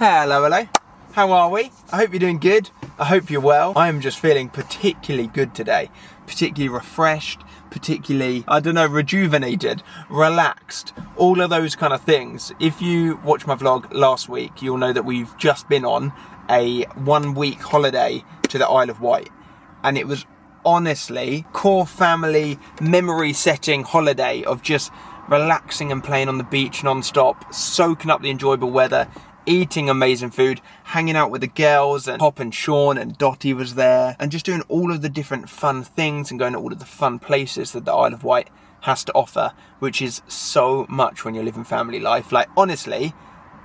Hello. How are we? I hope you're doing good. I hope you're well. I am just feeling particularly good today. Particularly refreshed, particularly, I don't know, rejuvenated, relaxed, all of those kind of things. If you watched my vlog last week, you'll know that we've just been on a 1 week holiday to the Isle of Wight. And it was honestly core family memory setting holiday of just relaxing and playing on the beach non-stop, soaking up the enjoyable weather, eating amazing food, hanging out with the girls, and Pop and Sean and Dottie was there, and just doing all of the different fun things and going to all of the fun places that the Isle of Wight has to offer, which is so much when you're living family life. Like, honestly,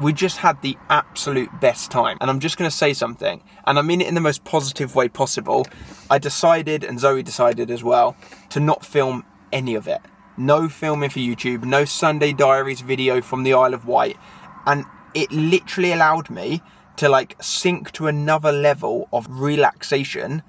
we just had the absolute best time. And I'm just going to say something, and I mean it in the most positive way possible. I decided, and Zoe decided as well, to not film any of it. No filming for YouTube, no Sunday Diaries video from the Isle of Wight. And it literally allowed me to like sink to another level of relaxation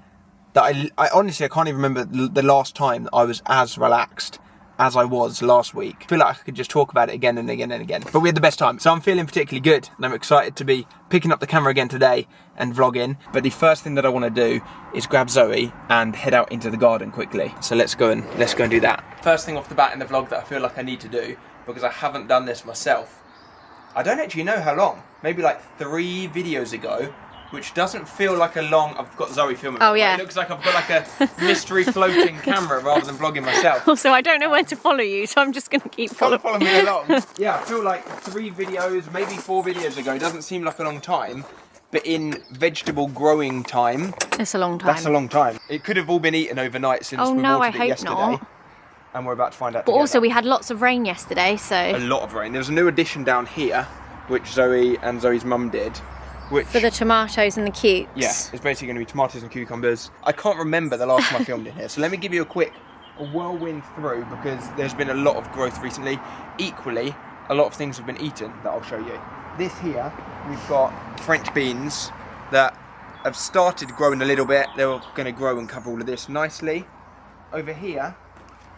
that I honestly, I can't even remember the last time I was as relaxed as I was last week. I feel like I could just talk about it again and again and again. But we had the best time. So I'm feeling particularly good, and I'm excited to be picking up the camera again today and vlogging. But the first thing that I want to do is grab Zoe and head out into the garden quickly. So let's go and do that. First thing off the bat in the vlog that I feel like I need to do, because I haven't done this myself, I don't actually know how long, maybe like 3 videos ago, which doesn't feel like a long, I've got Zoe filming. Oh yeah. It looks like I've got like a mystery floating camera rather than vlogging myself. Also, I don't know when to follow you, so I'm just going to keep following. Follow me along. Yeah, I feel like 3 videos, maybe 4 videos ago, doesn't seem like a long time, but in vegetable growing time, it's a long time. That's a long time. It could have all been eaten overnight since we watered it yesterday. Not. And we're about to find out But together. also we had lots of rain yesterday, so... A lot of rain. There was a new addition down here, which Zoe and Zoe's mum did. Which, for the tomatoes and the cukes. Yeah, it's basically going to be tomatoes and cucumbers. I can't remember the last time I filmed in here, so let me give you a whirlwind through, because there's been a lot of growth recently. Equally, a lot of things have been eaten that I'll show you. This here, we've got French beans that have started growing a little bit. They're going to grow and cover all of this nicely. Over here,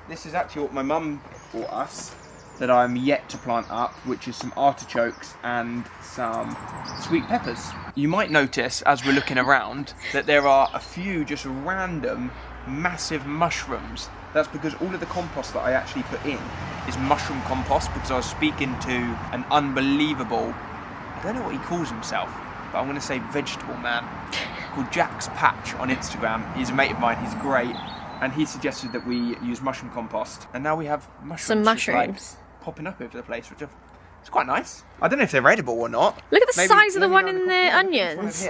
this is actually what my mum bought us that I'm yet to plant up, which is some artichokes and some sweet peppers. You might notice as we're looking around that there are a few just random massive mushrooms. That's because all of the compost that I actually put in is mushroom compost, because I was speaking to an unbelievable, I don't know what he calls himself, but I'm going to say vegetable man, called Jack's Patch on Instagram. He's a mate of mine, he's great. And he suggested that we use mushroom compost, and now we have mushrooms. Some mushrooms just, like, popping up over the place, which it's quite nice. I don't know if they're edible or not. Look at the size of the one in the onions.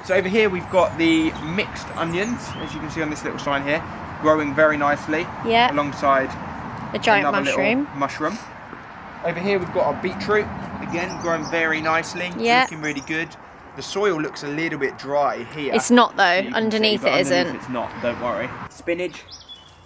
So over here we've got the mixed onions, as you can see on this little sign here, growing very nicely. Yeah. Alongside a giant mushroom. Over here we've got our beetroot, again growing very nicely. Yeah. Looking really good. The soil looks a little bit dry here. It's not though, underneath it isn't. It's not, don't worry. Spinach,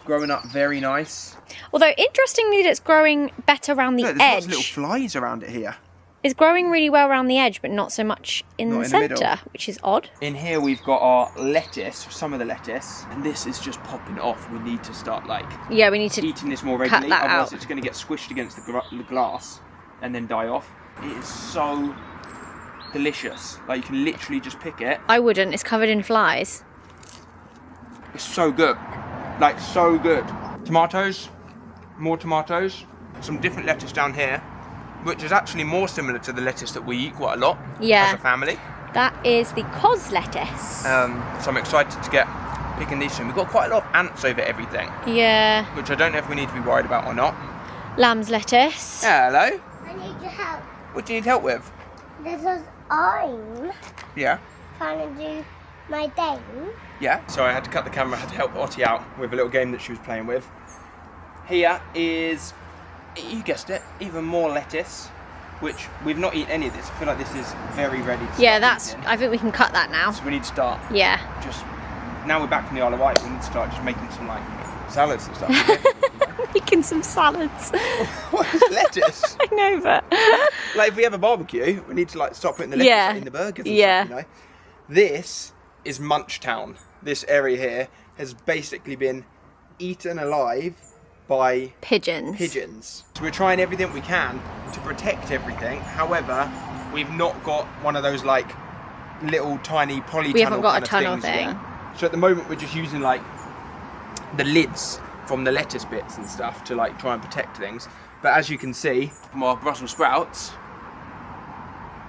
growing up very nice. Although, interestingly, it's growing better around the edge. There's lots of little flies around it here. It's growing really well around the edge, but not so much in the centre, which is odd. In here we've got our lettuce, some of the lettuce, and this is just popping off. We need to start we need to eating this more regularly, cut that otherwise out. It's going to get squished against the glass and then die off. It is so delicious. Like, you can literally just pick it. I wouldn't, it's covered in flies. It's so good. Like, so good. Tomatoes, more tomatoes, some different lettuce down here, which is actually more similar to the lettuce that we eat quite a lot as a family. That is the cos lettuce. So I'm excited to get picking these soon. We've got quite a lot of ants over everything. Yeah. Which I don't know if we need to be worried about or not. Lamb's lettuce. Hello. I need your help. What do you need help with? Because I'm trying to do my game. Yeah, so I had to cut the camera, I had to help Ottie out with a little game that she was playing with. Here is, you guessed it, even more lettuce, which we've not eaten any of this. I feel like this is very ready to start eating. I think we can cut that now. So we need to start. Yeah. Just, now we're back from the Isle of Wight, we need to start just making some like salads and stuff. Making some salads. What is lettuce? I know, but like, if we have a barbecue, we need to like stop putting the lettuce in the burgers and stuff, you know? This is Munchtown. This area here has basically been eaten alive by pigeons. So we're trying everything we can to protect everything. However, we've not got one of those like little tiny poly We haven't got kind a of tunnel things thing. yet. So at the moment we're just using like the lids from the lettuce bits and stuff to like try and protect things. But as you can see from our Brussels sprouts,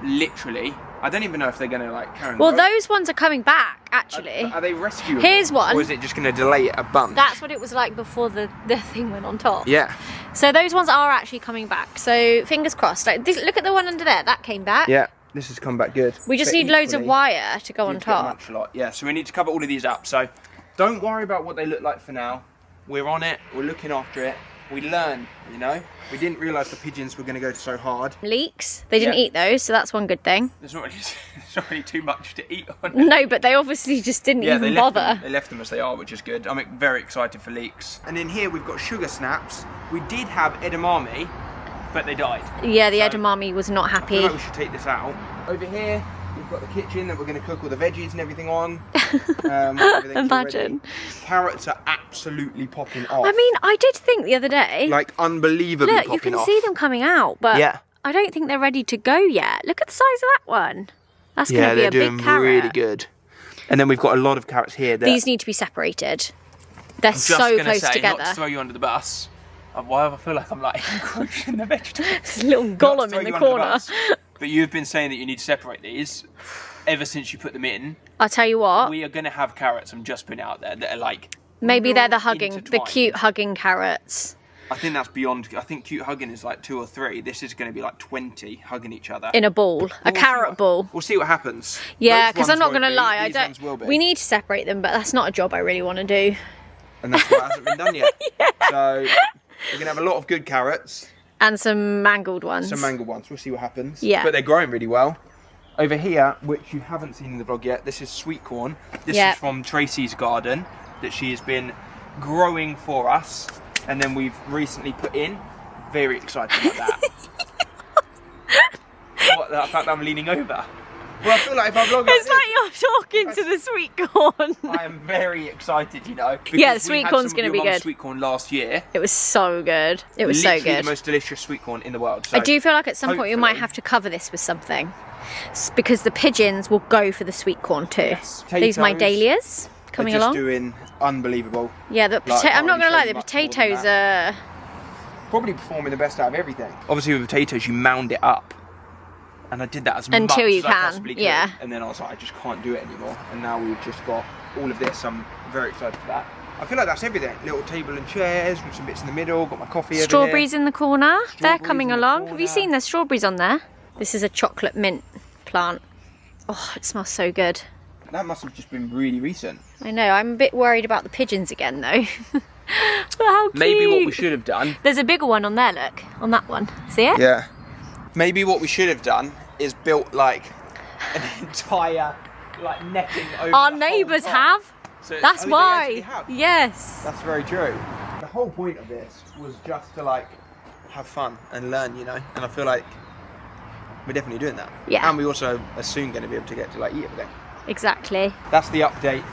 literally, I don't even know if they're going to like carry on. Well, those ones are coming back, actually. Are they rescuable? Here's one. Or is it just going to delay it a bunch? That's what it was like before the thing went on top. Yeah. So those ones are actually coming back. So fingers crossed. Like this, look at the one under there. That came back. Yeah, this has come back good. We just But need loads of equally, wire to go on top. much a lot. Yeah, so we need to cover all of these up. So don't worry about what they look like for now. We're on it. We're looking after it. We learn, you know. We didn't realise the pigeons were going to go so hard. Leeks. They didn't eat those, so that's one good thing. There's not really too much to eat on it. No, but they obviously just didn't even bother. They left them as they are, which is good. I'm very excited for leeks. And in here we've got sugar snaps. We did have edamame, but they died. Yeah, the edamame was not happy. I feel like we should take this out. Over here, we've got the kitchen that we're going to cook all the veggies and everything on. Imagine. Carrots are absolutely popping off. I mean, I did think the other day. Like unbelievably look, popping off. you can see them coming out, but I don't think they're ready to go yet. Look at the size of that one. That's going to be a big carrot. Yeah, they're doing really good. And then we've got a lot of carrots here. These need to be separated. They're so close together. Not to throw you under the bus. Why do I feel like I'm like encroaching the vegetables? There's a little golem in the corner. But you've been saying that you need to separate these ever since you put them in. I'll tell you what. We are going to have carrots, I'm just putting it out there, that are like... Maybe they're the cute hugging carrots. I think that's beyond... I think cute hugging is like 2 or 3. This is going to be like 20 hugging each other. In a ball. A carrot ball. We'll see what happens. Yeah, because I'm not going to lie. These will be. We need to separate them, but that's not a job I really want to do. And that's what hasn't been done yet. So we're going to have a lot of good carrots. And some mangled ones. We'll see what happens. Yeah. But they're growing really well. Over here, which you haven't seen in the vlog yet, this is sweet corn. This is from Tracy's garden that she has been growing for us. And then we've recently put in. Very excited about that. What, the fact that I'm leaning over? Well, I feel like if I vlog it's like you're talking to the sweet corn. I am very excited, you know. Yeah, the sweet corn's going to be good. Sweet corn last year. It was so good. It was so good. The most delicious sweet corn in the world. So I do feel like at some point you might have to cover this with something, because the pigeons will go for the sweet corn too. Yes. These my dahlias coming along. Doing unbelievable. Yeah, I'm not going to lie, the potatoes are probably performing the best out of everything. Obviously with potatoes you mound it up. And I did that as much as you I can, possibly could. yeah. And then I was like, I just can't do it anymore. And now we've just got all of this. I'm very excited for that. I feel like that's everything. Little table and chairs with some bits in the middle. Got my coffee over here. Strawberries in the corner. They're coming along. Have you seen the strawberries on there? This is a chocolate mint plant. Oh, it smells so good. That must have just been really recent. I know. I'm a bit worried about the pigeons again, though. How cute. Maybe what we should have done. There's a bigger one on there, look. On that one. See it? Yeah. Maybe what we should have done is built like an entire like netting over. Our neighbours have. So that's why. Yes. That's very true. The whole point of this was just to like have fun and learn, you know. And I feel like we're definitely doing that. Yeah. And we also are soon going to be able to get to like eat everything. Exactly. That's the update.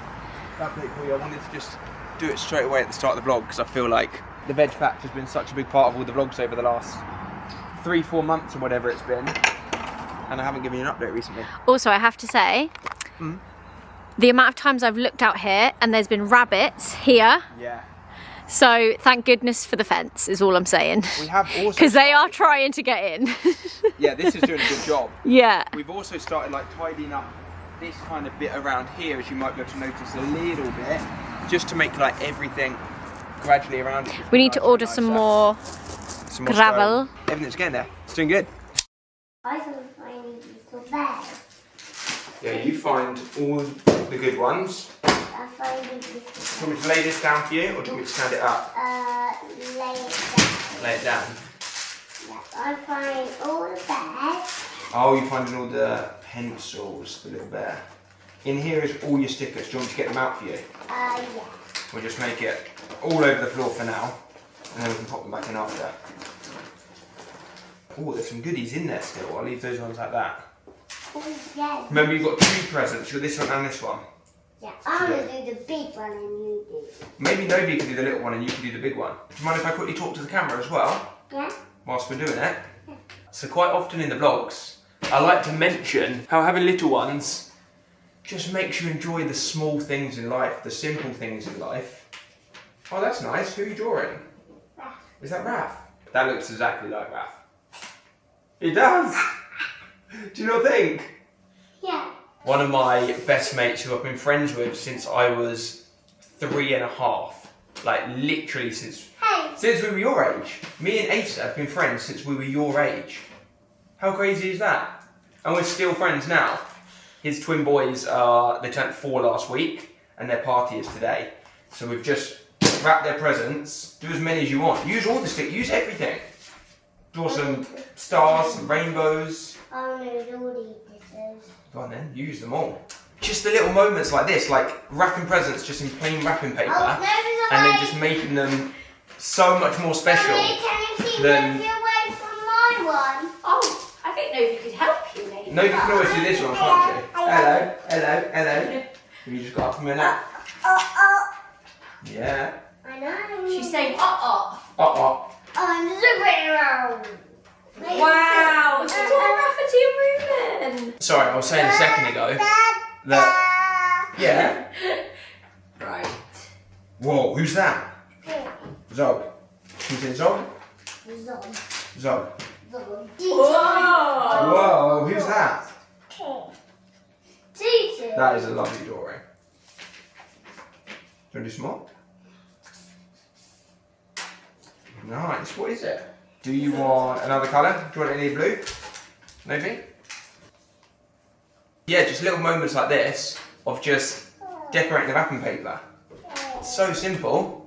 For you. I wanted to just do it straight away at the start of the vlog because I feel like the veg fact has been such a big part of all the vlogs over the last 3-4 months or whatever it's been, and I haven't given you an update recently. Also, I have to say, the amount of times I've looked out here and there's been rabbits here. Yeah. So thank goodness for the fence is all I'm saying. We have also because they are trying to get in. Yeah, this is doing a good job. Yeah. We've also started like tidying up this kind of bit around here, as you might be able to notice a little bit, just to make like everything gradually around it. We need to order some more gravel. Stone. Everything's getting there. It's doing good. I can find little bears. Yeah, you find all the good ones. I find little. Do you want me to lay this down for you, or do you want me to stand it up? Lay it down. Lay it down. Yes, I find all the bears. Oh, you're finding all the pencils, the little bear. In here is all your stickers. Do you want me to get them out for you? Yeah. We'll just make it all over the floor for now, and then we can pop them back in after. Oh, there's some goodies in there still. I'll leave those ones like that. Oh, yeah. Remember, you've got 2 presents. You've got this one and this one. Yeah, I'm going to do the big one and you do. Maybe Nobi can do the little one and you can do the big one. Do you mind if I quickly talk to the camera as well? Yeah. Whilst we're doing it? Yeah. So quite often in the vlogs, I like to mention how having little ones just makes you enjoy the small things in life, the simple things in life. Oh, that's nice. Who are you drawing? Raph. Is that Raph? That looks exactly like Raph. It does! Do you not think? Yeah. One of my best mates who I've been friends with since I was 3.5. Like literally since we were your age. Me and Asa have been friends since we were your age. How crazy is that? And we're still friends now. His twin boys they turned 4 last week and their party is today. So we've just wrapped their presents. Do as many as you want. Use all the stick, use everything. Draw some stars, some rainbows. Oh no, all these pictures. Go on then, use them all. Just the little moments like this, like wrapping presents just in plain wrapping paper, and then just making them so much more special Can you keep than... away from my one? Oh, I think Novi could help you, Novi. No, you can always do this one, can't you? Hello, hello, hello. You just got up from your nap. Yeah. I know. She's saying uh-uh. Uh-uh. I'm the superhero. Wow, she's all Rafferty and Ruben. Sorry, I was saying a second ago that... Yeah? Right. Whoa, who's that? Zog. Can you say Zog? Zog. Whoa. Whoa, who's that? Tutu. That is a lovely drawing. Do you want to do some more? Nice, what is it? Do you want another colour? Do you want any blue? Maybe? Yeah, just little moments like this of just decorating the wrapping paper. So simple,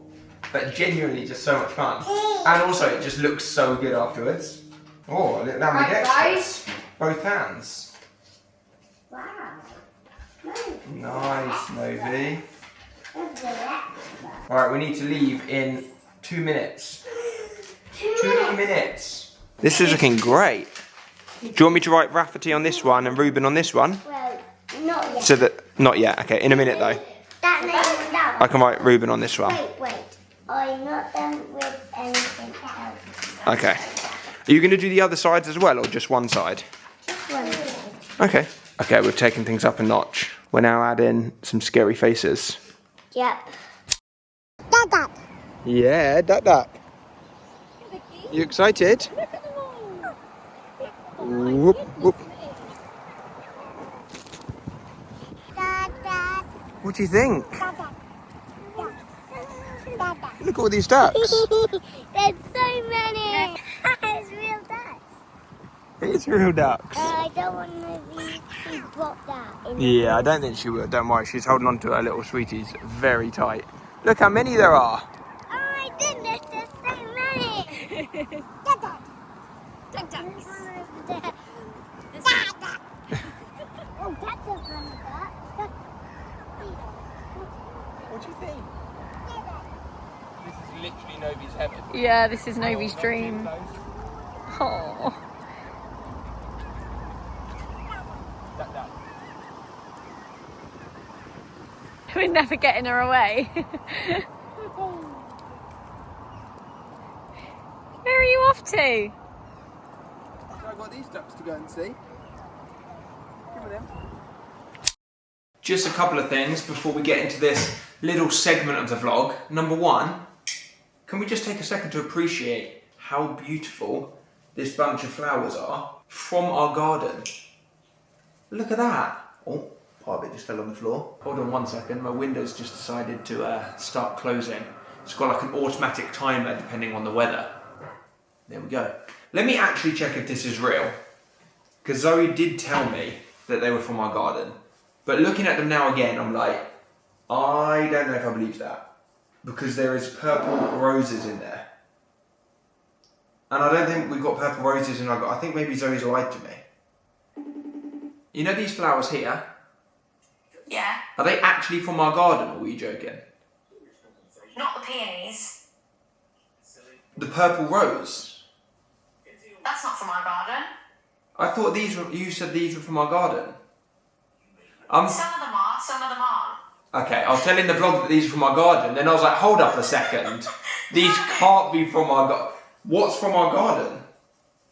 but genuinely just so much fun. And also it just looks so good afterwards. Oh, look how many extras. Both hands. Wow. Nice, Novi. Alright, we need to leave in 2 minutes. 2 minutes. This is looking great. Do you want me to write Rafferty on this one and Ruben on this one? Well, not yet. So that, not yet, okay, in a minute though. That name that I can write Ruben on this one. Wait. I'm not done with anything else. Okay. Are you going to do the other sides as well, or just one side? Just one. Okay. Okay, we've taken things up a notch. We're now adding some scary faces. Yep. Yeah, that. You excited? Whoop, whoop. What do you think? Look at all these ducks. There's so many. It's real ducks. It's real ducks. I don't want to drop that. Yeah, I don't think she will. Don't worry, she's holding on to her little sweeties very tight. Look how many there are. Oh my goodness, there's so many. Ducks. Oh, that's a funny duck. What do you think? This is literally Novi's heaven. Yeah, this is Novi's dream. Oh. We're never getting her away. Where are you off to? I've got these ducks to go and see. Give me them. Just a couple of things before we get into this little segment of the vlog. Number one, can we just take a second to appreciate how beautiful this bunch of flowers are from our garden? Look at that. Oh, part of it just fell on the floor. Hold on 1 second, my window's just decided to start closing. It's got like an automatic timer depending on the weather. There we go. Let me actually check if this is real, because Zoe did tell me that they were from our garden. But looking at them now again, I'm like, I don't know if I believe that, because there is purple roses in there. And I don't think we've got purple roses in our garden. I think maybe Zoe's lied to me. You know these flowers here? Yeah. Are they actually from our garden, or were you joking? Not the peonies. The purple rose? That's not from our garden. I thought these were, you said these were from our garden. Some of them are, some of them aren't. Okay, I was telling the vlog that these are from our garden, then I was like, hold up a second. These can't be from our garden. What's from our garden?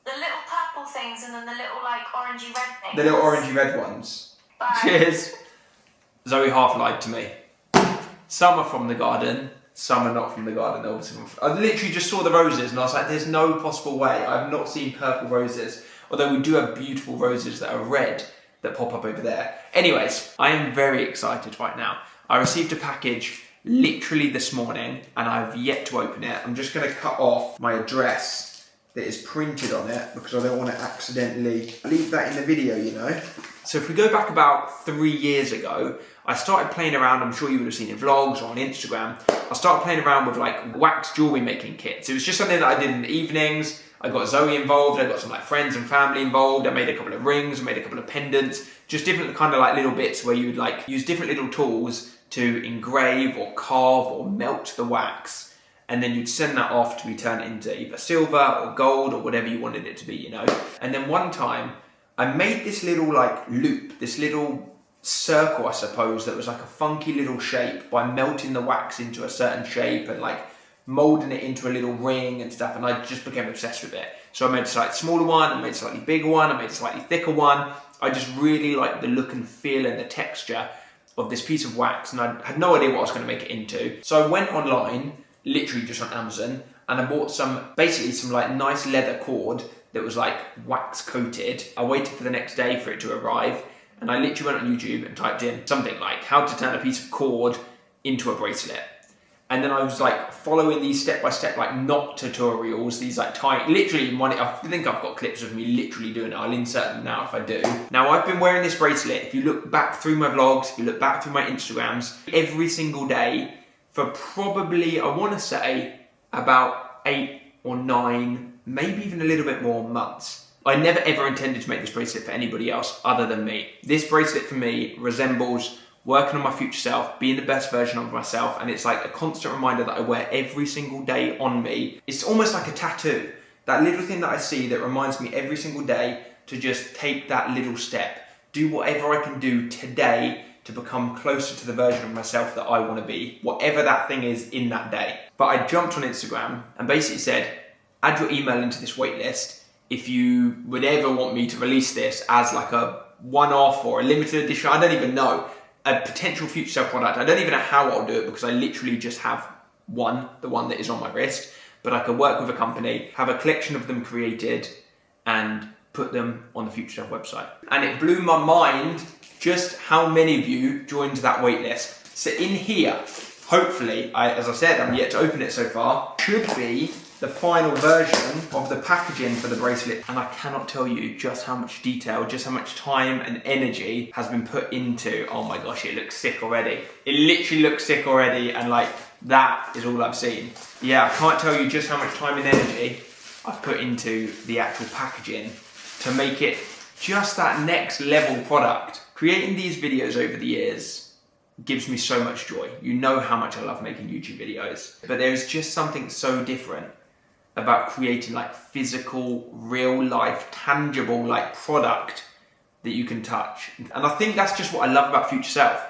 The little purple things and then the little like like orangey red things. The little orangey red ones. Bye. Cheers. Zoe half lied to me. Some are from the garden, some are not from the garden. Obviously, I literally just saw the roses and I was like, there's no possible way. I've not seen purple roses. Although we do have beautiful roses that are red that pop up over there. Anyways, I am very excited right now. I received a package literally this morning and I've yet to open it. I'm just going to cut off my address that is printed on it because I don't want to accidentally leave that in the video, you know. So if we go back about 3 years ago, I started playing around, I'm sure you would have seen in vlogs or on Instagram, I started playing around with like wax jewellery making kits. It was just something that I did in the evenings. I got Zoe involved, I got some like friends and family involved, I made a couple of rings, I made a couple of pendants, just different kind of like little bits where you would like use different little tools to engrave or carve or melt the wax. And then you'd send that off to be turned into either silver or gold or whatever you wanted it to be, you know. And then one time I made this little like loop, this little circle, I suppose, that was like a funky little shape by melting the wax into a certain shape and like molding it into a little ring and stuff, and I just became obsessed with it. So I made a slightly smaller one, I made a slightly bigger one, I made a slightly thicker one. I just really liked the look and feel and the texture of this piece of wax, and I had no idea what I was going to make it into. So I went online, literally just on Amazon, and I bought basically some like nice leather cord that was like wax coated. I waited for the next day for it to arrive, and I literally went on YouTube and typed in something like how to turn a piece of cord into a bracelet. And then I was like following these step-by-step like knot tutorials, these like tiny, literally I think I've got clips of me literally doing it. I'll insert them now if I do. Now I've been wearing this bracelet, if you look back through my vlogs, if you look back through my Instagrams, every single day for probably, I want to say, about 8 or 9, maybe even a little bit more months. I never ever intended to make this bracelet for anybody else other than me. This bracelet for me resembles working on my future self, being the best version of myself, and it's like a constant reminder that I wear every single day on me. It's almost like a tattoo. That little thing that I see that reminds me every single day to just take that little step. Do whatever I can do today to become closer to the version of myself that I want to be, whatever that thing is in that day. But I jumped on Instagram and basically said, add your email into this waitlist if you would ever want me to release this as like a one-off or a limited edition, I don't even know, a potential future self product. I don't even know how I'll do it because I literally just have the one that is on my wrist, but I could work with a company, have a collection of them created and put them on the Future Self website. And it blew my mind just how many of you joined that waitlist. So in here, hopefully, as I said, I'm yet to open it so far, should be the final version of the packaging for the bracelet. And I cannot tell you just how much detail, just how much time and energy has been put into, oh my gosh, it looks sick already. It literally looks sick already, and like, that is all I've seen. Yeah, I can't tell you just how much time and energy I've put into the actual packaging to make it just that next level product. Creating these videos over the years gives me so much joy. You know how much I love making YouTube videos, but there's just something so different about creating like physical, real life, tangible like product that you can touch. And I think that's just what I love about Future Self,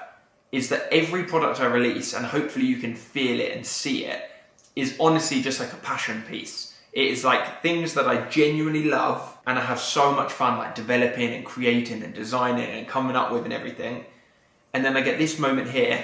is that every product I release, and hopefully you can feel it and see it, is honestly just like a passion piece. It is like things that I genuinely love and I have so much fun like developing and creating and designing and coming up with and everything. And then I get this moment here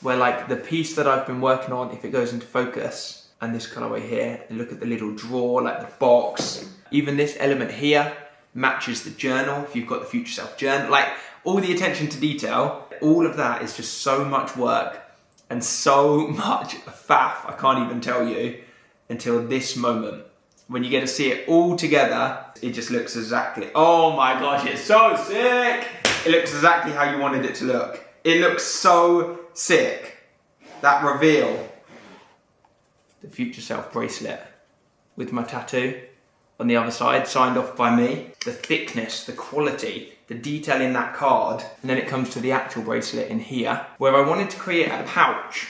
where like the piece that I've been working on, if it goes into focus, and this colorway here, and look at the little drawer, like the box. Even this element here matches the journal, if you've got the Future Self journal. Like all the attention to detail, all of that is just so much work and so much faff, I can't even tell you, until this moment. When you get to see it all together, it just looks exactly, oh my gosh, it's so sick. It looks exactly how you wanted it to look. It looks so sick. That reveal. The Future Self bracelet with my tattoo on the other side, signed off by me. The thickness, the quality, the detail in that card. And then it comes to the actual bracelet in here, where I wanted to create a pouch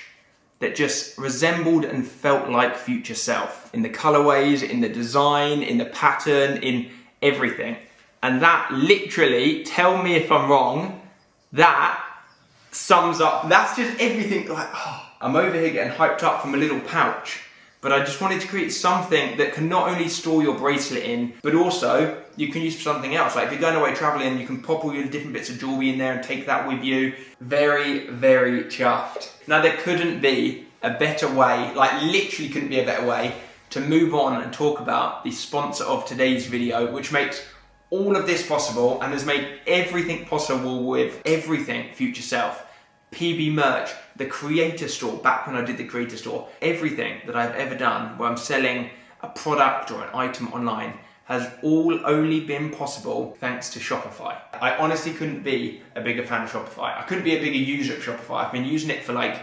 that just resembled and felt like Future Self. In the colorways, in the design, in the pattern, in everything. And that literally, tell me if I'm wrong, that sums up, that's just everything. Like, oh, I'm over here getting hyped up from a little pouch but I just wanted to create something that can not only store your bracelet in, but also you can use for something else. Like if you're going away traveling, you can pop all your different bits of jewelry in there and take that with you. Very, very chuffed. Now there couldn't be a better way, like literally couldn't be a better way to move on and talk about the sponsor of today's video, which makes all of this possible and has made everything possible with everything Future Self. PB merch, the creator store, back when I did the creator store, everything that I've ever done where I'm selling a product or an item online has all only been possible thanks to Shopify. I honestly couldn't be a bigger fan of Shopify. I couldn't be a bigger user of Shopify. I've been using it for like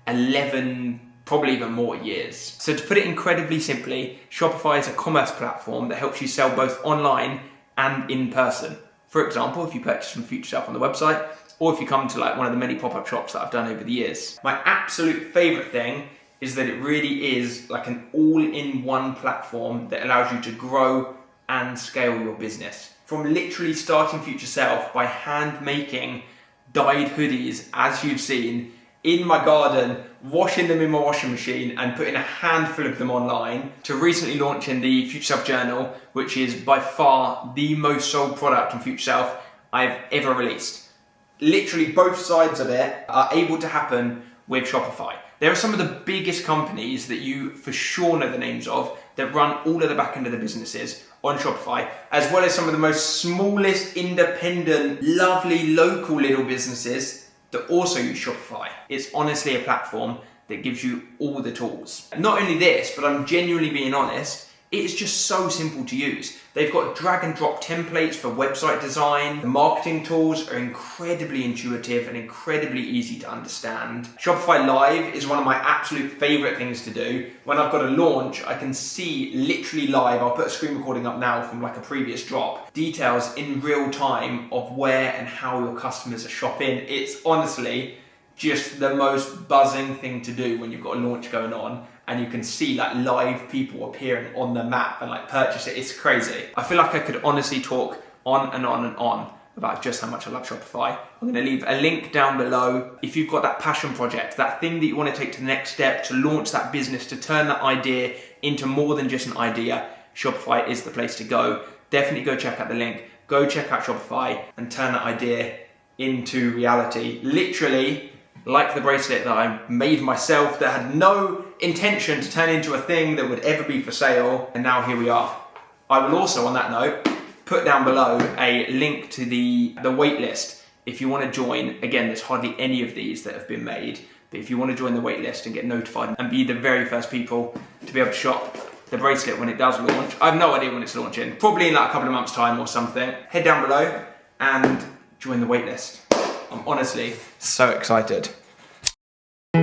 11, probably even more years. So to put it incredibly simply, Shopify is a commerce platform that helps you sell both online and in person. For example, if you purchase from Future Self on the website, or if you come to like one of the many pop-up shops that I've done over the years. My absolute favorite thing is that it really is like an all-in-one platform that allows you to grow and scale your business. From literally starting Future Self by hand making dyed hoodies, as you've seen, in my garden, washing them in my washing machine and putting a handful of them online, to recently launching the Future Self Journal, which is by far the most sold product on Future Self I've ever released. Literally both sides of it are able to happen with Shopify. There are some of the biggest companies that you for sure know the names of that run all of the back end of the businesses on Shopify, as well as some of the most smallest, independent, lovely, local little businesses that also use Shopify. It's honestly a platform that gives you all the tools. Not only this, but I'm genuinely being honest, it's just so simple to use. They've got drag and drop templates for website design. The marketing tools are incredibly intuitive and incredibly easy to understand. Shopify Live is one of my absolute favorite things to do. When I've got a launch, I can see literally live, I'll put a screen recording up now from like a previous drop, details in real time of where and how your customers are shopping. It's honestly just the most buzzing thing to do when you've got a launch going on and you can see like live people appearing on the map and like purchase it. It's crazy. I feel like I could honestly talk on and on and on about just how much I love Shopify. I'm gonna leave a link down below. If you've got that passion project, that thing that you wanna take to the next step, to launch that business, to turn that idea into more than just an idea, Shopify is the place to go. Definitely go check out the link. Go check out Shopify and turn that idea into reality. Literally, like the bracelet that I made myself that had no intention to turn into a thing that would ever be for sale, and now here we are. I will also, on that note, put down below a link to the waitlist if you want to join. Again, there's hardly any of these that have been made, but if you want to join the waitlist and get notified and be the very first people to be able to shop the bracelet when it does launch, I have no idea when it's launching, probably in like a couple of months time or something, head down below and join the waitlist. I'm honestly so excited. I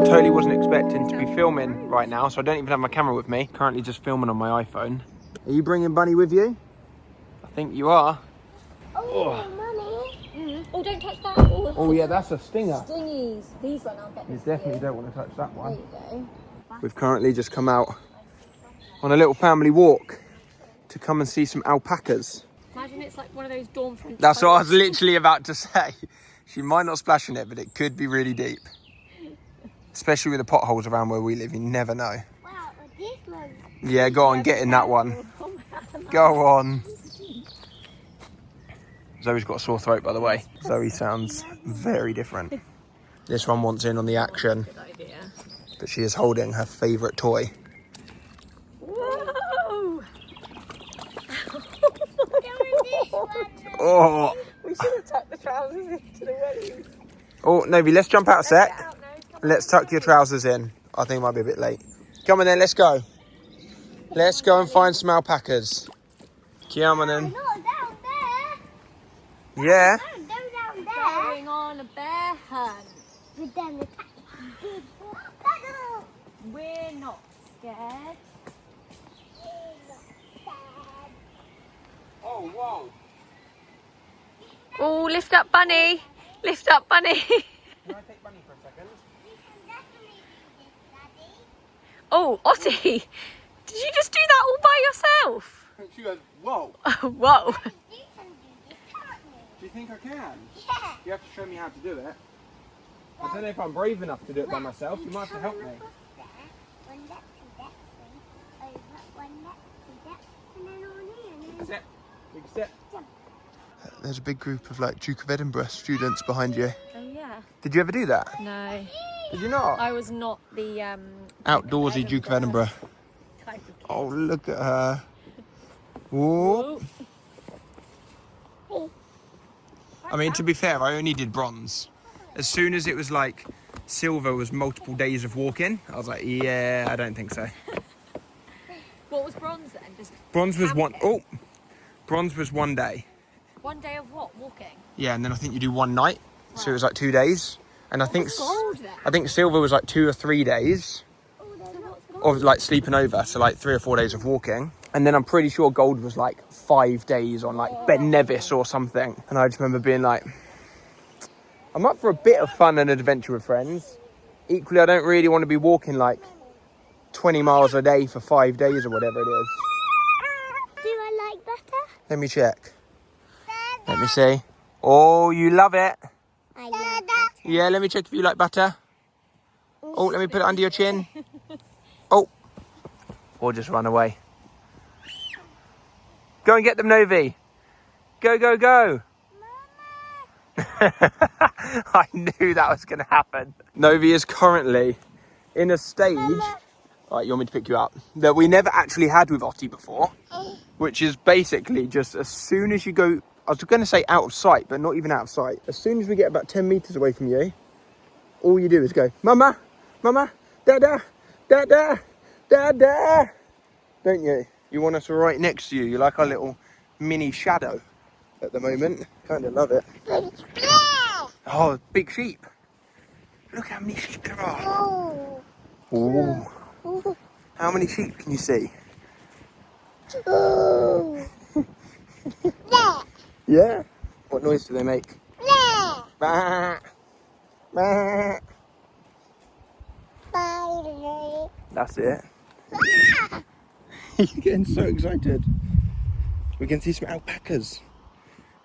totally wasn't expecting to be filming right now, so I don't even have my camera with me. Currently just filming on my iPhone. Are you bringing Bunny with you? I think you are. Oh, Mummy. Oh, don't touch that. Oh yeah, that's a stinger. Stingies. These one I'll get. You definitely don't want to touch that one. There you go. We've currently just come out on a little family walk to come and see some alpacas. Imagine it's like one of those dorm French. That's what I was literally about to say. She might not splash in it, but it could be really deep. Especially with the potholes around where we live, you never know. Wow, this one. Yeah, go on, get in that one. Go on. Zoe's got a sore throat, by the way. Zoe sounds very different. This one wants in on the action. Good idea. But she is holding her favourite toy. Whoa! Oh, We should have tucked the trousers into the wellies. oh, Novi, let's jump out a sec. Let's tuck your trousers in. I think it might be a bit late. Come on then, let's go. Let's go and find some alpacas. Come on then. Not down there. Yeah. Don't go down there. Going on a bear hunt. With them, big We're not scared. Oh, whoa. Oh, lift up Bunny. Lift up Bunny. Can I take Bunny for a second? Oh, Ottie. Did you just do that all by yourself? She goes, whoa. Whoa. Do you think I can? Yeah. You have to show me how to do it. I don't know if I'm brave enough to do it by myself. You might have to help me. Big step. Big step. There's a big group of like Duke of Edinburgh students behind you. Oh yeah. Did you ever do that? No. Did you not? I was not the Outdoorsy Duke of Edinburgh. type of kid. Oh, look at her. Whoop. I mean, to be fair, I only did bronze. As soon as it was like silver was multiple days of walking, I was like, yeah, I don't think so. What was bronze then? Just Bronze was one. camping? Oh, bronze was 1 day. 1 day of what? Walking? Yeah, and then I think you do 1 night, so it was like 2 days. And I think was gold then? I think silver was like 2 or 3 days of like sleeping over, so like 3 or 4 days of walking. And then I'm pretty sure gold was like 5 days on like Ben Nevis or something. And I just remember being like, I'm up for a bit of fun and adventure with friends. Equally, I don't really want to be walking like 20 miles a day for 5 days or whatever it is. Do I like butter? Let me check. Let me see. Oh, you love it. I love butter. Yeah, let me check if you like butter. Oh, let me put it under your chin. Oh. Or just run away. Go and get them, Novi. Go, go, go. I knew that was going to happen. Novi is currently in a stage. Right, you want me to pick you up? That we never actually had with Ottie before. Which is basically just as soon as you go, I was going to say out of sight, but not even out of sight. As soon as we get about 10 metres away from you, all you do is go, Mama, Mama, Dada, Dada, Dada. Don't you? You want us right next to you. You're like our little mini shadow at the moment. Kind of love it. Oh, big sheep. Look how many sheep there are. Ooh. How many sheep can you see? Yeah? What noise do they make? Bah. Bah. That's it. You're getting so excited. We can see some alpacas.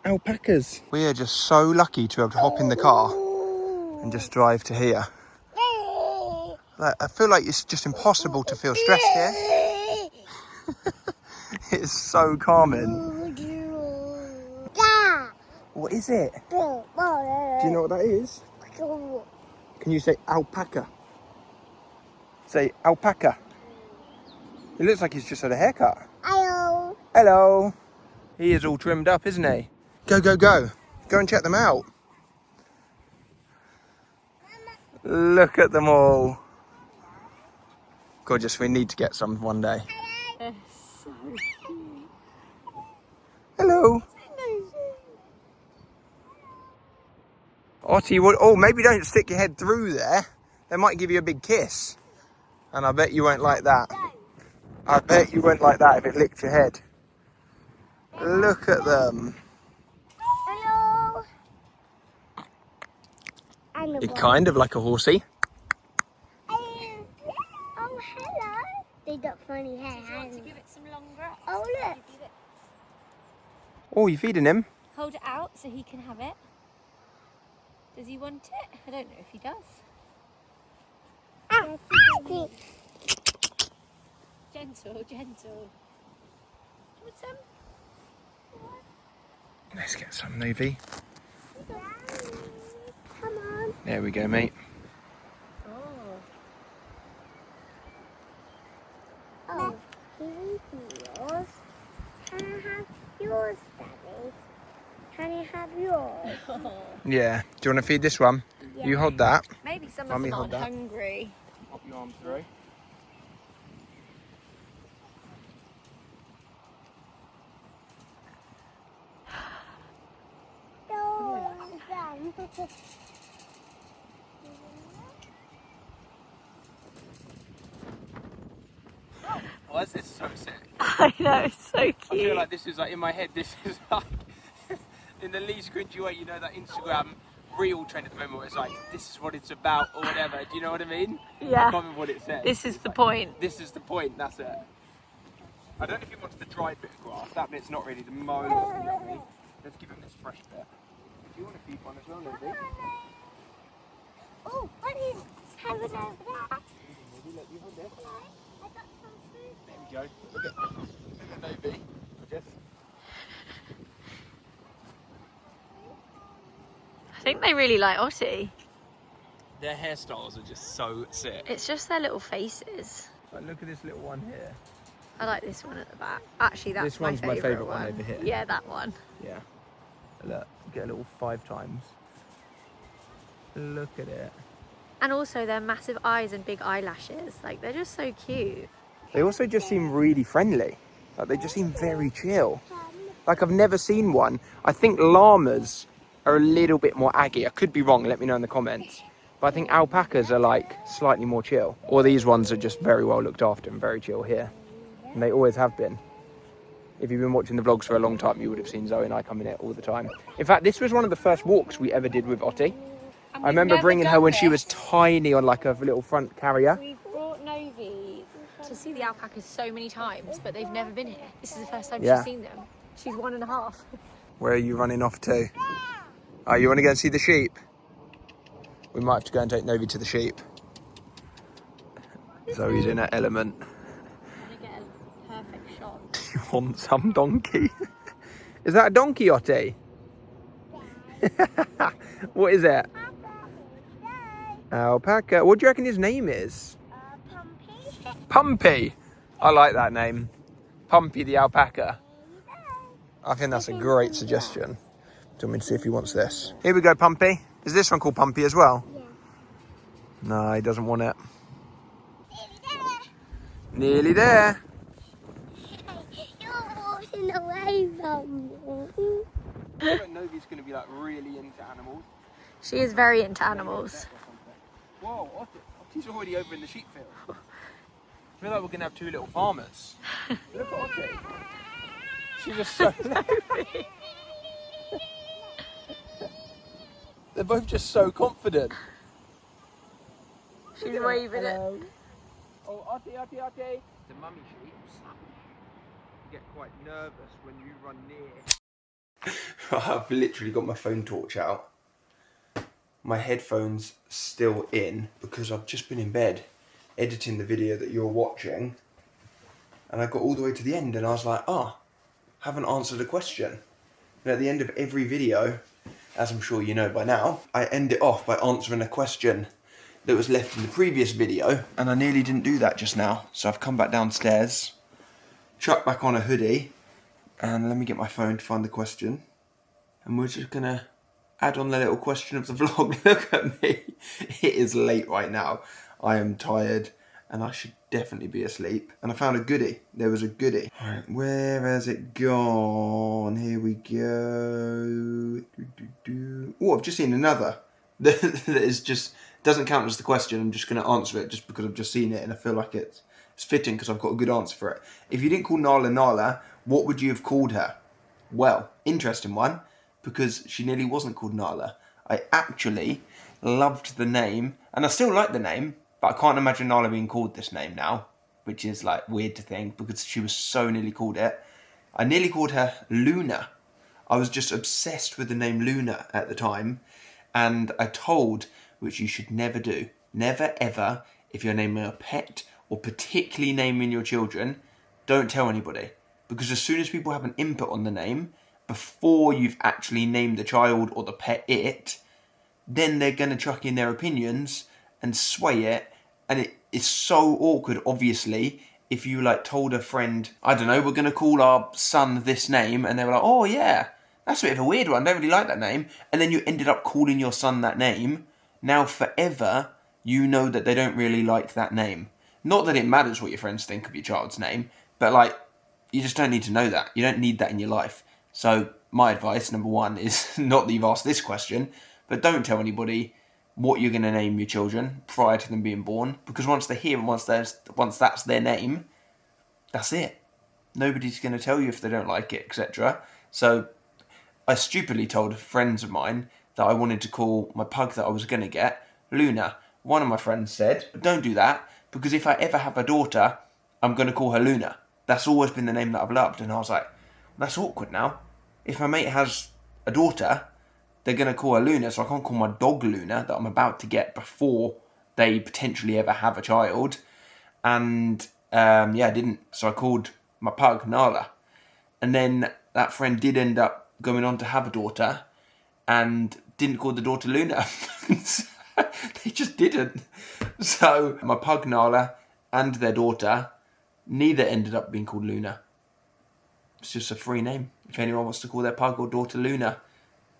Alpacas. We are just so lucky to be able to hop in the car and just drive to here. Like, I feel like it's just impossible to feel stressed here. It's so calming. What is it? Do you know what that is? Can you say alpaca? Say alpaca. It looks like he's just had a haircut. Hello. Hello. He is all trimmed up, isn't he? Go, go, go. Go and check them out. Look at them all. Gorgeous, we need to get some one day. They're so cute. Hello. Ottie, oh, maybe don't stick your head through there. They might give you a big kiss. And I bet you won't like that. I bet you won't like that if it licked your head. Look at them. Hello. You're kind of like a horsey. Oh, hello. They got funny hair. To give it some long grass. Oh, look. Oh, you're feeding him? Hold it out so he can have it. Does he want it? I don't know if he does. Gentle, gentle. Want some? Let's get some, Novi. Come on. There we go, mate. Oh, here's yours. Can I have yours, Daddy? Can I have yours? Yeah. Do you want to feed this one? Yeah. You hold that. Maybe some of Mummy, them hold aren't that. hungry. Pop your arm through. Oh, this is so sick. I know, it's so cute. I feel like this is like in my head. This is like in the least cringy way. You know that Instagram reel trend at the moment where it's like this is what it's about or whatever. Do you know what I mean? Yeah. I can't remember what it says. This is It's the like, point. This is the point. That's it. I don't know if he wants the dry bit of grass. That bit's not really the most yummy. Let's give him this fresh bit. Do you want to feed one as well, Lizzie? Oh, what is having over there? Maybe let you hold it. I got some food. There we go. Look at Novi. Just. I think they really like Ottie. Their hairstyles are just so sick. It's just their little faces. Like, look at this little one here. I like this one at the back. Actually, that's This one's my favourite one one over here. Yeah, that one. Yeah. Look, get a little 5 times. Look at it. And also their massive eyes and big eyelashes. Like, they're just so cute. They also just seem really friendly. Like, they just seem very chill. Like, I've never seen one. I think llamas are a little bit more aggy. I could be wrong, let me know in the comments. But I think alpacas are like slightly more chill. Or these ones are just very well looked after and very chill here. And they always have been. If you've been watching the vlogs for a long time, you would have seen Zoe and I come in here all the time. In fact, this was one of the first walks we ever did with Ottie. I remember bringing her when she was tiny on like a little front carrier. We've brought Novi to see the alpacas so many times, but they've never been here. This is the first time Yeah. she's seen them. She's 1.5. Where are you running off to? Oh, you want to go and see the sheep? We might have to go and take Novi to the sheep. Zoe's in her element. I'm gonna get a perfect shot. You want some donkey? Is that a donkey, Ottie? What is it? Alpaca. What do you reckon his name is? Pumpy. Pumpy. I like that name. Pumpy the alpaca. I think that's a great suggestion. Do you want me to see if he wants this? Here we go, Pumpy. Is this one called Pumpy as well? Yeah. No, he doesn't want it. Nearly there. You're walking away from me. I don't know if he's going to be like really into animals. She is very into animals. Whoa, Ottie's already over in the sheep field. I feel like we're going to have 2 little farmers. Look at Ottie. She's just so low. They're both just so confident. She's waving it. Oh, Ottie. The mummy sheeps get quite nervous when you run near. I've literally got my phone torch out. My headphones still in because I've just been in bed editing the video that you're watching. And I got all the way to the end and I was like, haven't answered a question. And at the end of every video, as I'm sure you know by now, I end it off by answering a question that was left in the previous video, and I nearly didn't do that just now. So I've come back downstairs, chucked back on a hoodie, and let me get my phone to find the question. And we're just gonna add on the little question of the vlog. Look at me. It is late right now. I am tired, and I should definitely be asleep. And I found a goodie. There was a goodie. All right, where has it gone? Here we go. Oh, I've just seen another. That is just doesn't count as the question. I'm just going to answer it just because I've just seen it and I feel like it's fitting because I've got a good answer for it. If you didn't call Nala Nala, what would you have called her? Well, interesting one, because she nearly wasn't called Nala. I actually loved the name, and I still like the name, but I can't imagine Nala being called this name now, which is like weird to think because she was so nearly called it. I nearly called her Luna. I was just obsessed with the name Luna at the time, and I told, which you should never do, never ever, if you're naming a pet or particularly naming your children, don't tell anybody. Because as soon as people have an input on the name, before you've actually named the child or the pet it, then they're going to chuck in their opinions and sway it. And it is so awkward, obviously, if you like told a friend, I don't know, we're going to call our son this name, and they were like, oh yeah, that's a bit of a weird one, I don't really like that name. And then you ended up calling your son that name. Now forever, you know that they don't really like that name. Not that it matters what your friends think of your child's name, but like, you just don't need to know that. You don't need that in your life. So my advice, number one, is not that you've asked this question, but don't tell anybody what you're going to name your children prior to them being born. Because once they're here and once that's their name, that's it. Nobody's going to tell you if they don't like it, etc. So I stupidly told friends of mine that I wanted to call my pug that I was going to get Luna. One of my friends said, don't do that, because if I ever have a daughter, I'm going to call her Luna. That's always been the name that I've loved. And I was like, that's awkward now. If my mate has a daughter, they're going to call her Luna, so I can't call my dog Luna that I'm about to get before they potentially ever have a child. And I didn't. So I called my pug Nala. And then that friend did end up going on to have a daughter and didn't call the daughter Luna. They just didn't. So my pug Nala and their daughter, neither ended up being called Luna. It's just a free name. If anyone wants to call their pug or daughter Luna,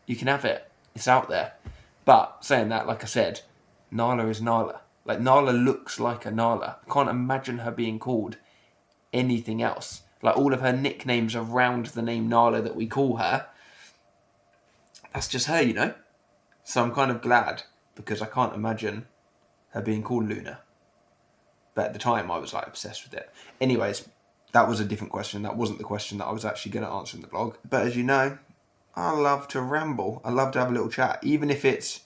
you can have it. It's out there. But saying that, like I said, Nala is Nala. Like, Nala looks like a Nala. I can't imagine her being called anything else. Like, all of her nicknames around the name Nala that we call her, that's just her, you know? So I'm kind of glad, because I can't imagine her being called Luna. But at the time, I was, like, obsessed with it. Anyways, that was a different question. That wasn't the question that I was actually going to answer in the vlog. But as you know, I love to ramble. I love to have a little chat, even if it's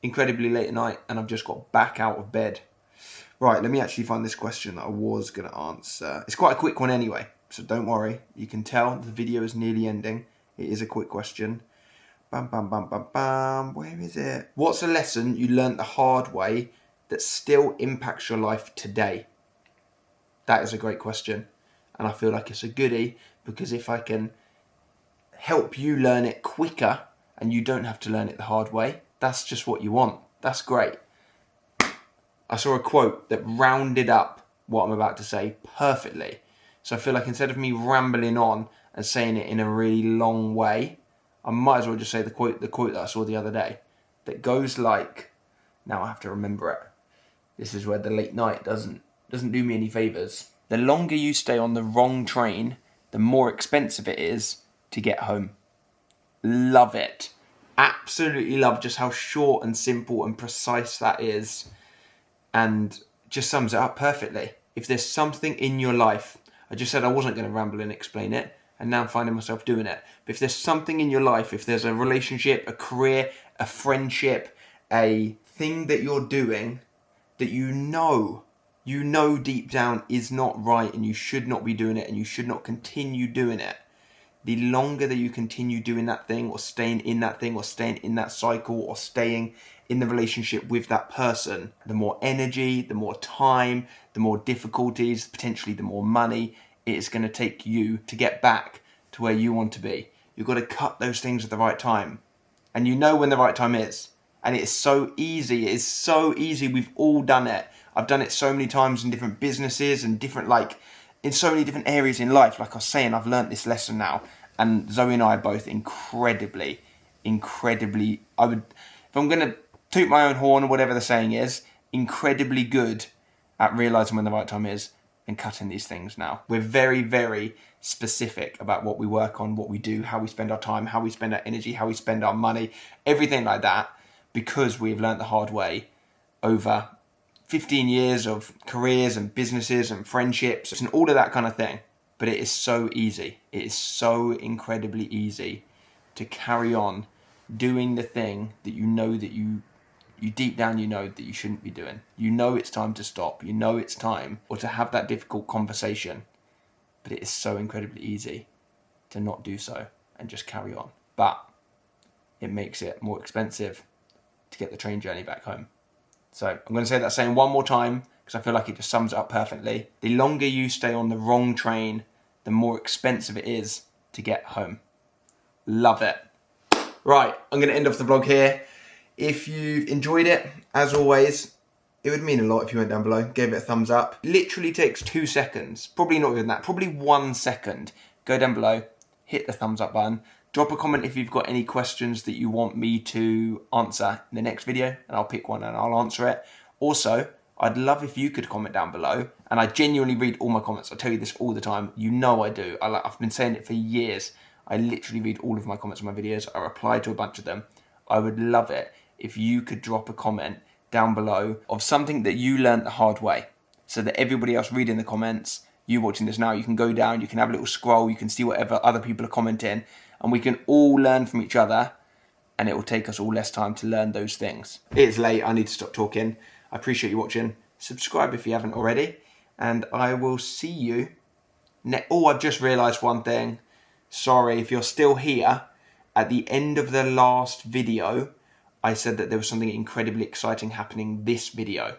incredibly late at night and I've just got back out of bed. Right, let me actually find this question that I was going to answer. It's quite a quick one anyway, so don't worry. You can tell the video is nearly ending. It is a quick question. Bam, bam, bam, bam, bam. Where is it? What's a lesson you learnt the hard way that still impacts your life today? That is a great question. And I feel like it's a goodie, because if I can help you learn it quicker and you don't have to learn it the hard way, that's just what you want. That's great. I saw a quote that rounded up what I'm about to say perfectly. So I feel like instead of me rambling on and saying it in a really long way, I might as well just say the quote that I saw the other day, that goes like, now I have to remember it. This is where the late night doesn't do me any favours. The longer you stay on the wrong train, the more expensive it is to get home. Love it. Absolutely love just how short and simple and precise that is, and just sums it up perfectly. If there's something in your life, I just said I wasn't going to ramble and explain it, and now I'm finding myself doing it. But if there's something in your life, if there's a relationship, a career, a friendship, a thing that you're doing that you know deep down is not right and you should not be doing it and you should not continue doing it, the longer that you continue doing that thing or staying in that thing or staying in that cycle or staying in the relationship with that person, the more energy, the more time, the more difficulties, potentially the more money it is going to take you to get back to where you want to be. You've got to cut those things at the right time. And you know when the right time is. And it is so easy. It is so easy. We've all done it. I've done it so many times in different businesses and different, in so many different areas in life. Like I was saying, I've learnt this lesson now. And Zoe and I are both incredibly, if I'm going to toot my own horn or whatever the saying is, incredibly good at realising when the right time is and cutting these things now. We're very, very specific about what we work on, what we do, how we spend our time, how we spend our energy, how we spend our money, everything like that, because we've learnt the hard way over 15 years of careers and businesses and friendships and all of that kind of thing. But it is so easy. It is so incredibly easy to carry on doing the thing that you know that you deep down you know that you shouldn't be doing. You know it's time to stop. You know it's time, or to have that difficult conversation. But it is so incredibly easy to not do so and just carry on. But it makes it more expensive to get the train journey back home. So I'm going to say that saying one more time, because I feel like it just sums it up perfectly. The longer you stay on the wrong train, the more expensive it is to get home. Love it. Right, I'm going to end off the vlog here. If you've enjoyed it, as always, it would mean a lot if you went down below, gave it a thumbs up. Literally takes 2 seconds, probably not even that, probably 1 second. Go down below, hit the thumbs up button. Drop a comment if you've got any questions that you want me to answer in the next video, and I'll pick one and I'll answer it. Also, I'd love if you could comment down below, and I genuinely read all my comments. I tell you this all the time. You know I do. I've been saying it for years. I literally read all of my comments on my videos. I reply to a bunch of them. I would love it if you could drop a comment down below of something that you learned the hard way, so that everybody else reading the comments, you watching this now, you can go down, you can have a little scroll, you can see whatever other people are commenting, and we can all learn from each other, and it will take us all less time to learn those things. It's late, I need to stop talking. I appreciate you watching. Subscribe if you haven't already, and I will see you next. Oh, I've just realised one thing. Sorry, if you're still here At the end of the last video, I said that there was something incredibly exciting happening this video.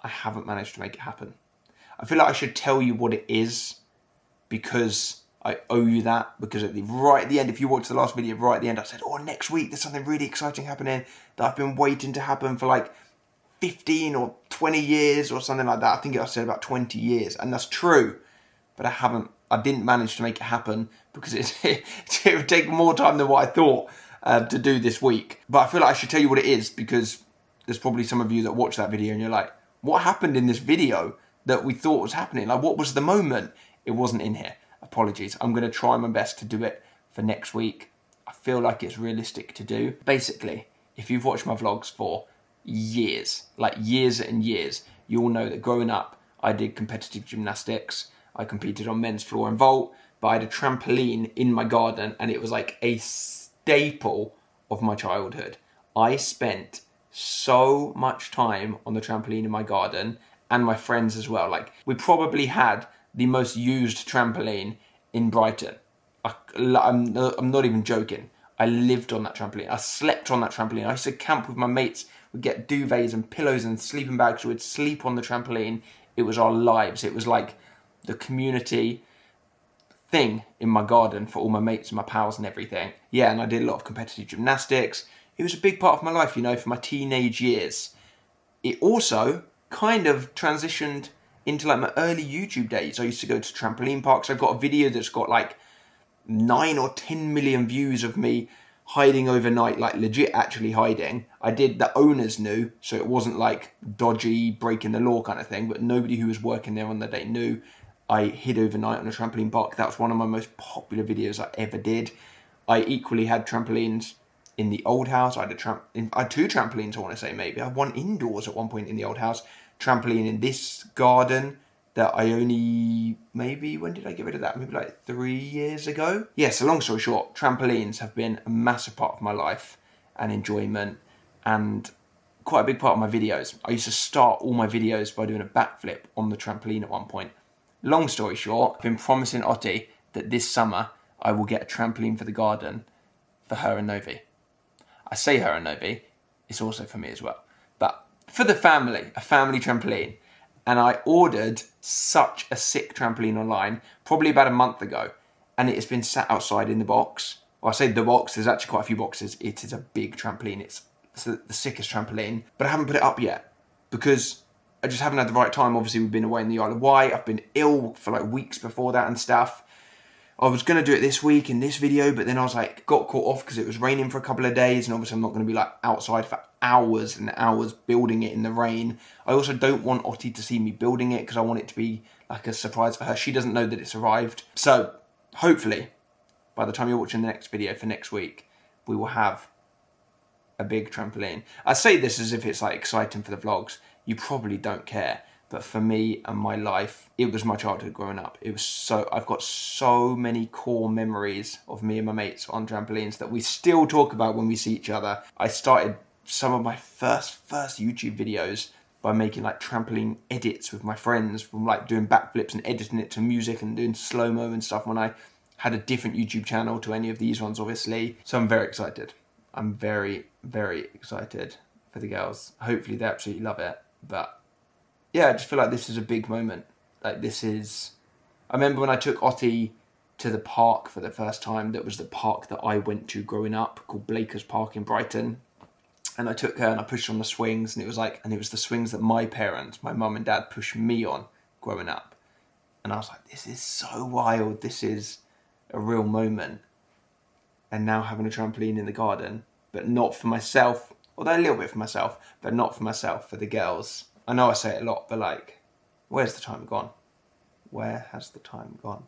I haven't managed to make it happen. I feel like I should tell you what it is because I owe you that. Because right at the end, if you watch the last video, right at the end, I said, oh, next week there's something really exciting happening that I've been waiting to happen for like 15 or 20 years or something like that. I think I said about 20 years, and that's true. But I didn't manage to make it happen because it would take more time than what I thought to do this week. But I feel like I should tell you what it is because there's probably some of you that watch that video and you're like, what happened in this video that we thought was happening? Like, what was the moment? It wasn't in here. Apologies. I'm going to try my best to do it for next week. I feel like it's realistic to do. Basically, if you've watched my vlogs for years, like years and years, you'll know that growing up, I did competitive gymnastics. I competed on men's floor and vault, but I had a trampoline in my garden and it was like a staple of my childhood. I spent so much time on the trampoline in my garden and my friends as well. Like, we probably had the most used trampoline in Brighton. I'm not even joking. I lived on that trampoline. I slept on that trampoline. I used to camp with my mates. We'd get duvets and pillows and sleeping bags. We'd sleep on the trampoline. It was our lives. It was like the community thing in my garden for all my mates and my pals and everything. Yeah, and I did a lot of competitive gymnastics. It was a big part of my life, you know, for my teenage years. It also kind of transitioned into like my early YouTube days. I used to go to trampoline parks. I've got a video that's got like 9 or 10 million views of me hiding overnight, like legit actually hiding. I did, the owners knew, so it wasn't like dodgy, breaking the law kind of thing, but nobody who was working there on the day knew. I hid overnight on a trampoline park. That was one of my most popular videos I ever did. I equally had trampolines in the old house. I had 2 trampolines, I want to say, maybe. I had one indoors at one point in the old house. Trampoline in this garden that I only, maybe, when did I get rid of that? Maybe like 3 years ago? Yeah, so long story short, trampolines have been a massive part of my life and enjoyment and quite a big part of my videos. I used to start all my videos by doing a backflip on the trampoline at one point. Long story short, I've been promising Otti that this summer I will get a trampoline for the garden for her and Novi. I say her and Novi, it's also for me as well. But for the family, a family trampoline. And I ordered such a sick trampoline online, probably about a month ago. And it has been sat outside in the box. Well, I say the box, there's actually quite a few boxes. It is a big trampoline. It's the sickest trampoline. But I haven't put it up yet because I just haven't had the right time. Obviously, we've been away in the Isle of Wight. I've been ill for like weeks before that and stuff. I was going to do it this week in this video, but then I was like, got caught off because it was raining for a couple of days. And obviously I'm not going to be like outside for hours and hours building it in the rain. I also don't want Otti to see me building it because I want it to be like a surprise for her. She doesn't know that it's arrived. So hopefully by the time you're watching the next video for next week, we will have a big trampoline. I say this as if it's like exciting for the vlogs. You probably don't care. But for me and my life, it was my childhood growing up. It was so, I've got so many core memories of me and my mates on trampolines that we still talk about when we see each other. I started some of my first YouTube videos by making like trampoline edits with my friends, from like doing backflips and editing it to music and doing slow-mo and stuff when I had a different YouTube channel to any of these ones, obviously. So I'm very excited. I'm very, very excited for the girls. Hopefully they absolutely love it. But yeah, I just feel like this is a big moment. Like this is, I remember when I took Otti to the park for the first time. That was the park that I went to growing up, called Blakers Park in Brighton. And I took her and I pushed her on the swings, and it was like, and it was the swings that my parents, my mum and dad, pushed me on growing up. And I was like, this is so wild. This is a real moment. And now having a trampoline in the garden, but not for myself, although a little bit for myself, but not for myself, for the girls. I know I say it a lot, but like, where's the time gone? Where has the time gone?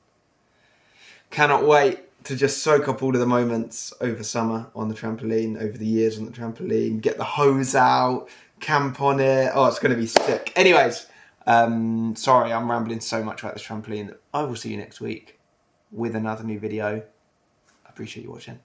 Cannot wait to just soak up all of the moments over summer on the trampoline, over the years on the trampoline, get the hose out, camp on it. Oh, it's going to be sick. Anyways, sorry, I'm rambling so much about this trampoline. I will see you next week with another new video. I appreciate you watching.